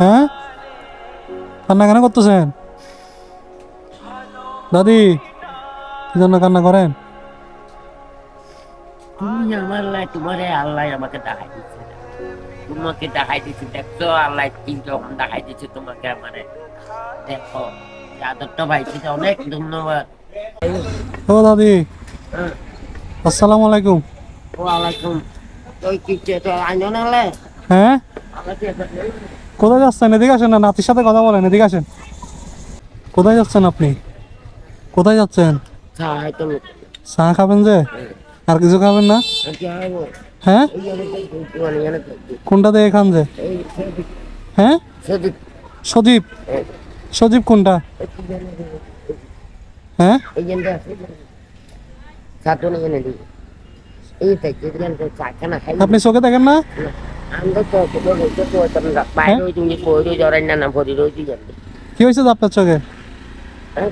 হ্যাঁ, কান্না কেন করতেছেন দাদি? কি জন্য কান্না করেন? তুমি আমার লাই তোমারে আল্লাহ আমাকে দেখাই দিচ্ছে, তোমাকে দেখাই দিচ্ছে, দেখছো আল্লাহ কি যখন দেখাই দিচ্ছে তোমাকে আমারে, দেখো আদরটা ভাইটিতে অনেক ধন্যবাদ। ও দাদি, হ্যাঁ, আসসালামু আলাইকুম। ওয়ালাইকুম। তুই কি তো আইনো না লে হ্যাঁ, আমাকে কোথায় যাচ্ছেন? এদিকে আসেন না, নাতির সাথে কথা বলেন, এদিকে আসেন। কোথায় যাচ্ছেন আপনি? কোথায় যাচ্ছেন? চাই তুমি চা খাবেন যে? আর কিছু খাবেন না? কি হবো হ্যাঁ, এই জানে তো মানে জানে তো কোনটা দিয়ে খান যে? এই হ্যাঁ, সদি সজীব। সজীব কোনটা? হ্যাঁ, এই জানতে আছে সাতো না জানে দি এই তাই যে জানতে চা খানা খাই আপনি চোখে দেখেন না? আমরা তো তো তুমি হ্যাঁ, বাইরে তুমি কইরো জরাই না ভরি রইছি জানতে কি হয়েছে যে আপনার চোখে?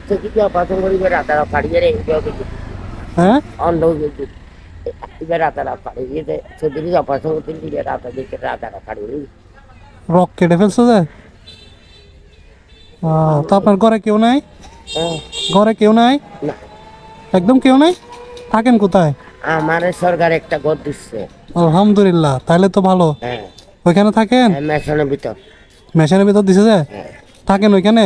থেকে কি অপারেশন করিবে রাতারা ফাড়িয়ে রে হ্যাঁ, অন্ধ হয়ে গেছে এবার রাতারা ফাড়িয়ে যে সেদিনই অপারেশন করতে দিলে রাতা দেখে রাতারা ফাড়িয়ে রক কেটে ফেলছে যে? তো আপনার ঘরে কেউ নাই? হ্যাঁ ঘরে কেউ নাই? না একদম কেউ নাই? থাকেন কোথায়? আমার সরকার একটা ঘর দিচ্ছে। আলহামদুলিল্লাহ, তাহলে তো ভালো। হ্যাঁ ওইখানে থাকেন? মেশনের ভিতর। মেশিনের ভিতর দিছে যে? হ্যাঁ থাকেন ওইখানে?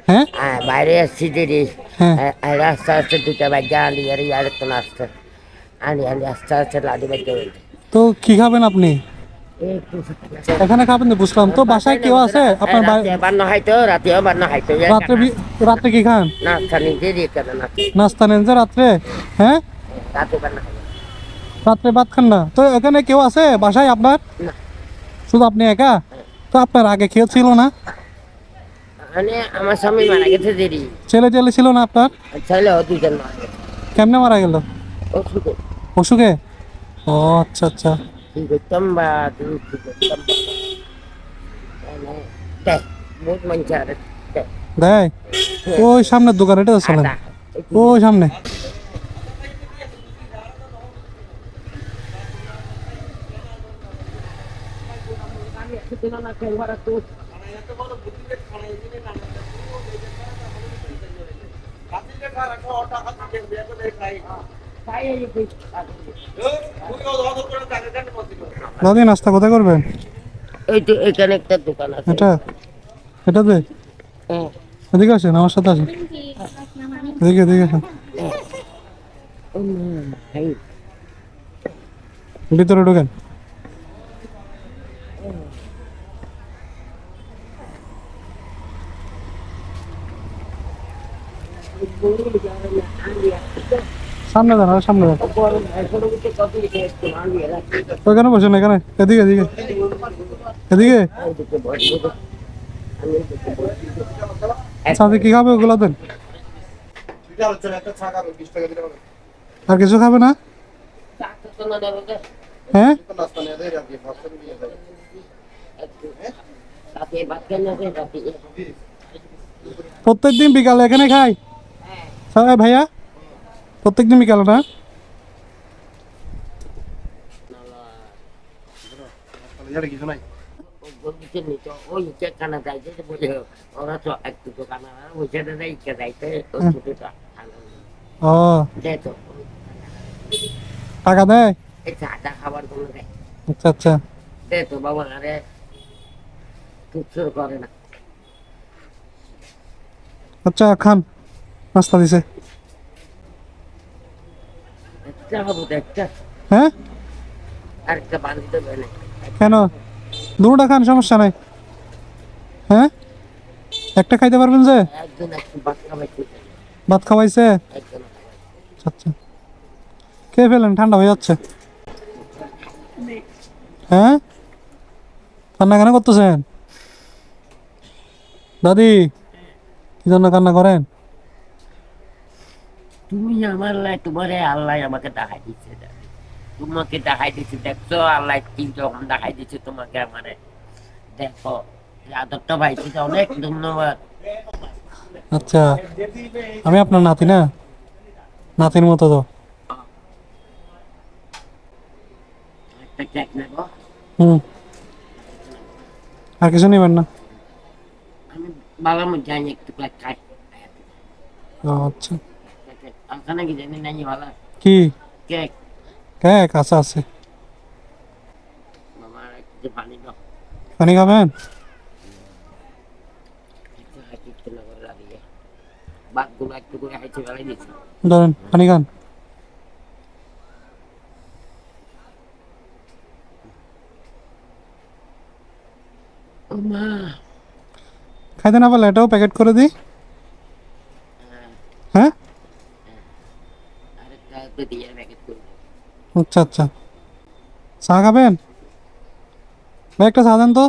হ্যাঁ হ্যাঁ, বাইরে আসছি দেরি হ্যাঁ। রাস্তা আসছে দুটা বাজ্যা আলি আর ইয়ার তো আসছে আলি আলি আস্তে আস্তে লাদি বাজ্যা বলছে তো কি খাবেন আপনি? এখানে খাবেন তো বুঝলাম, তো বাসায় কেউ আছে আপনার? রাতে বান্ন খাইতো রাতেও বান্ন খাইতো রাত্রে রাত্রে কি খান? নাস্তা নিজে দিয়ে কেন না নাস্তা নেন যে রাত্রে? হ্যাঁ, রাতে বান্ন খাইতো রাত্রে ভাত খান না? তো এখানে কেউ আছে বাসায় আপনার? না শুধু আপনি একা? তো আপনার আগে কেউ ছিল না? মানে আমার স্বামী মারা গেছে দেরি ছেলে টেলে ছিল না আপনার? ছেলে দুজন মারা গেছে কেমনে মারা গেল? ওষুধে অসুখে? ও আচ্ছা আচ্ছা। কি করতাম বা তুমি কি করতাম দেখ বহুত মানুষ আর দেখ দেয়? ওই সামনের দোকান, এটা চলেন। ওই সামনে। দাদি, নাস্তা কোথায় করবেন? এই তো এখানে একটা দোকান আছে এটা? এটাতে? হ্যাঁ এদিকে আসেন, আমার সাথে আসেন। এদিকে এদিকে আসেন, হ্যাঁ ভিতরে ঢোকেন। সামনে দেন, আর সামনে দেন। ওইখানে বসেন, এখানে। এদিকে এদিকে এদিকে। সাথে কি খাবে ওগুলো দেন। আর কিছু খাবে না? হ্যাঁ, প্রত্যেকদিন বিকালে এখানে খাই সবাই ভাইয়া? প্রত্যেকদিন বিকালে না? কিছু নাই। ওই কানা যাইতে বলে ওরা তো একটু তো কানা ওইটা যাইতে যাইতে ছোটটা ও, দেয় তো টাকা দেয়? এই চাটা খাবার কোনো দেয় আচ্ছা আচ্ছা। দেয় তো বাবা আরে চুপ করে না আচ্ছা, খান। নাস্তা দিছে। একটা হবো তো একটা হ্যাঁ, আরেকটা বান্ধি দেবে না কেন? দুটা খান, সমস্যা নাই। হ্যাঁ, একটা খাইতে পারবেন যে? একজন একটু ভাত খাওয়াইতে ভাত খাওয়াইছে? একজন আচ্ছা আচ্ছা, খেয়ে ফেলেন, ঠান্ডা হয়ে যাচ্ছে। হ্যাঁ, কান্না কেন করতেছেন দাদি? কি জন্য কান্না করেন? তুমি আমার লাই তোমারে আল্লাহ আমাকে দেখাই দিচ্ছে তোমাকে দেখাই দিচ্ছে, দেখছো আল্লাহ কি যখন দেখাই দিচ্ছে তোমাকে আমারে, দেখো আদরটা ভাইটিতে অনেক ধন্যবাদ। আচ্ছা, আমি আপনার নাতি না? নাতির মতো তো। একটা কেক নেবো হুম, আর কিছু নেবেন না? আমি বাবার মধ্যে আনি একটু করে খাই। ও আচ্ছা। ওখানে কি জানি নাই ভালো কি কেক কেক আছে আছে। মামার একটু পানি দাও, পানি খাবেন? একটু হাঁটি একটু না করে লাগিয়ে বাঘগুলো একটু করে হাইটে ফেলাই দিচ্ছি। ধরেন পানি খান। ও মা, খাইতে না পারলে এটাও প্যাকেট করে দিই। হ্যাঁ আরেকটা তো দিয়ে প্যাকেট করে দাও। আচ্ছা আচ্ছা। চা খাবেন? ভাই একটা চা দেন তো।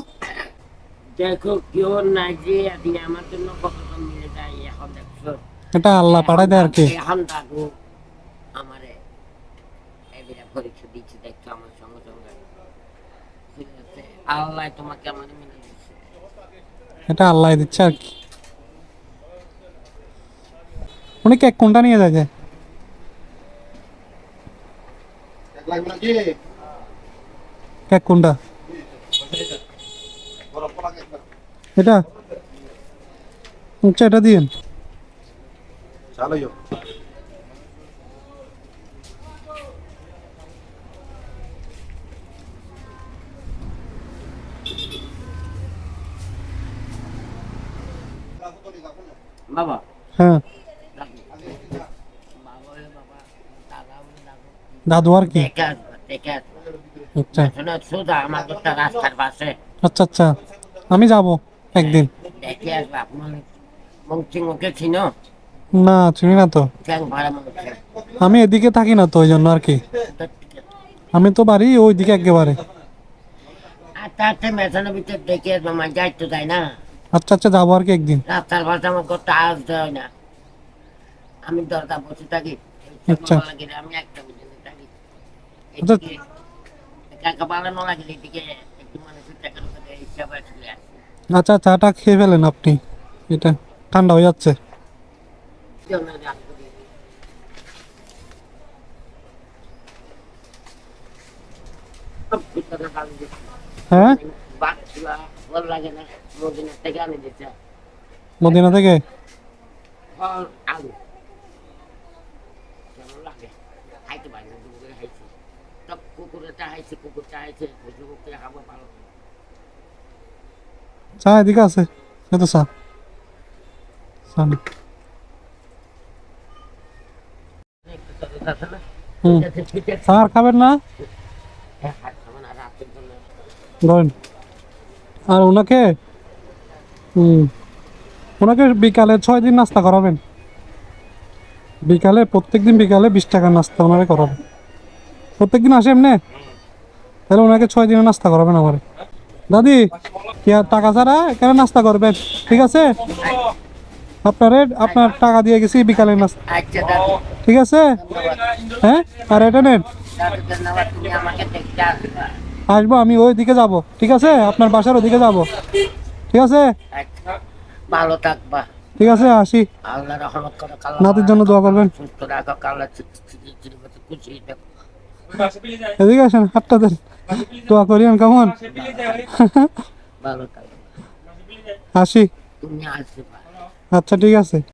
দেখো কেউ নাই যে দিয়ে আমার জন্য কত মিলে যায় এখন দেখছো। এটা আল্লাহ পাঠাই দেয় আর কি। এখন দাদু আমারে এবারে পরীক্ষা দিচ্ছে, দেখছো আমার সঙ্গে সঙ্গে ঠিক আছে, আল্লাহ তোমাকে আমার মিলে দিচ্ছে। এটা আল্লাহ দিচ্ছে আর কি। উনি কেক কোনটা নিয়ে যায়? কেক কোনটা? এটা আচ্ছা, এটা দিন। বাবা হ্যাঁ দাদু, বাবা হলে বাবা, দাদা হলে দাদু, দাদু আর কি। দেখে আসবা দেখে আসবা। আচ্ছা শোনো সোজা আমার ঘরটা রাস্তার পাশে, আচ্ছা আচ্ছা, আমি যাব একদিন। দেখে আসবা। আপনার মংচিং ওকে চিনো? না চিনি না তো, চ্যাং ভাড়া মংচিং। আমি এদিকে থাকি না তো ওই জন্য আর কি। আমি তো বাড়ি ওইদিকে একেবারে। আচ্ছা আচ্ছা, মেশানোর ভিতরে দেখে আসবা, আমার যাই তো যায় না। আচ্ছা আচ্ছা, যাবো আর কি একদিন। রাস্তার পাশে আমার ঘরটা আসতে হয় না, আমি দরজা বসে থাকি। আচ্ছা। আমি একটা বুঝে থাকি আচ্ছা। এদিকে, কাকা পালানো লাগে এদিকে, একটু মানুষের টাকার উপরে হিসাবে চলে আসে। আচ্ছা, চাটা খেয়ে ফেলেন আপনি, এটা ঠান্ডা হয়ে যাচ্ছে। জন্য রাগ করি। সব ভিতরে কাজ দিচ্ছি। হ্যাঁ বাচ্চা ভালো লাগে না, মদিনার থেকে আনি দিচ্ছে মদিনা থেকে। ফল আলু, কেমন লাগে খাইতে পারি না, দুপুরে খাইছি। সব কুকুরে চাহাইছে, কুকুর চাহাইছে, বুঝে বুঝতে খাবো ভালো। চা এদিকে আছে, এই তো চা। চা নে। একটু তরল আছে না? হুম। এটা ঠিক আছে। চা আর খাবেন না? হ্যাঁ, হাত খাবো না, রাতের জন্য। ধরেন। আর ওনাকে ওনাকে বিকালে 6 দিন নাস্তা করাবেন। বিকালে প্রত্যেকদিন বিকালে 20 টাকার নাস্তা ওনারে করাবেন। প্রত্যেকদিন আসে এমনি, তাহলে ওনাকে 6 দিনের নাস্তা করাবেন আমার। দাদি কি আর টাকা ছাড়া এখানে নাস্তা করবেন, ঠিক আছে? আপনার টাকা দিয়ে গেছি বিকালে নাস্তা, আচ্ছা দাদু, ঠিক আছে? ধন্যবাদ। হ্যাঁ আর এটা নেন। দাদু ধন্যবাদ, তুমি আমাকে দেখতে আসবা। আসবো আমি ওই দিকে যাব, ঠিক আছে? আপনার বাসার ওদিকে যাব, ঠিক আছে? আচ্ছা, ভালো থাকবা। ঠিক আছে, আসি। আল্লাহ রহমত করো, নাতির জন্য দোয়া করবেন। সুস্থ রাখো, আল্লাহ খুশি দেখো। এদিকে আসেন, হাতটা দেন, দোয়া করিয়েন কেমন। ভালো থাকো, আসি। তুমি আসবে। আচ্ছা ঠিক আছে।